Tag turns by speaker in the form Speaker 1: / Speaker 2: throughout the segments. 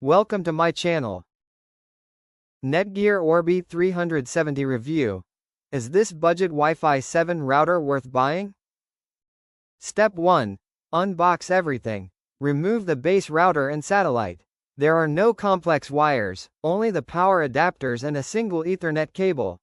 Speaker 1: Welcome to my channel. NETGEAR Orbi 370 review. Is this budget Wi-Fi 7 router worth buying? Step 1. Unbox everything. Remove the base router and satellite. There are no complex wires, only the power adapters and a single Ethernet cable.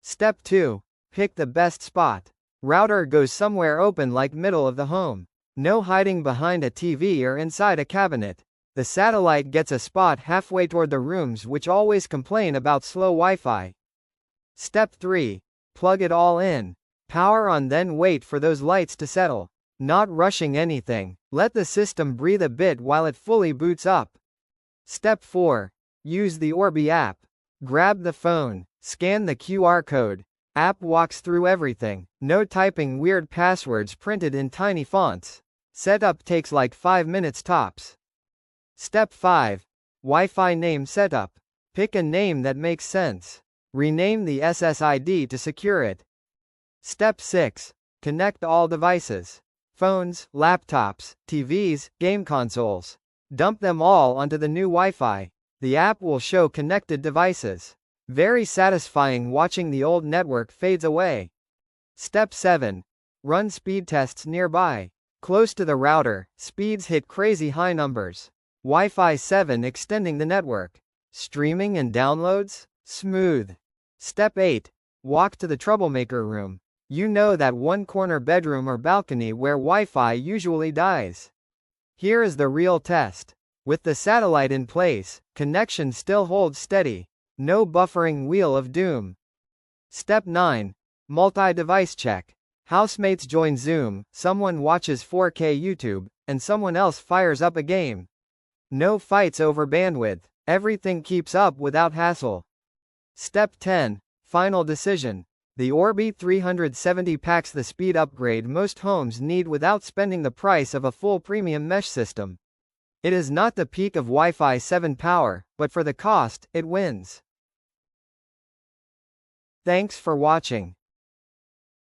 Speaker 1: Step 2. Pick the best spot. Router goes somewhere open like middle of the home. No hiding behind a TV or inside a cabinet. The satellite gets a spot halfway toward the rooms which always complain about slow Wi-Fi. Step 3. Plug it all in. Power on, then wait for those lights to settle. Not rushing anything. Let the system breathe a bit while it fully boots up. Step 4. Use the Orbi app. Grab the phone. Scan the QR code. App walks through everything. No typing weird passwords printed in tiny fonts. Setup takes like 5 minutes tops. Step 5. Wi-Fi name setup. Pick a name that makes sense. Rename the SSID to secure it. Step 6. Connect all devices. Phones, laptops, TVs, game consoles. Dump them all onto the new Wi-Fi. The app will show connected devices. Very satisfying watching the old network fades away. Step 7. Run speed tests nearby. Close to the router, speeds hit crazy high numbers. Wi-Fi 7 extending the network. Streaming and downloads? Smooth. Step 8. Walk to the troublemaker room. You know that one corner bedroom or balcony where Wi-Fi usually dies. Here is the real test. With the satellite in place, connection still holds steady. No buffering wheel of doom. Step 9. Multi-device check. Housemates join Zoom, someone watches 4K YouTube, and someone else fires up a game. No fights over bandwidth. Everything keeps up without hassle. Step 10. Final decision. The Orbi 370 packs the speed upgrade most homes need without spending the price of a full premium mesh system. It is not the peak of Wi-Fi 7 power, but for the cost, it wins. Thanks for watching.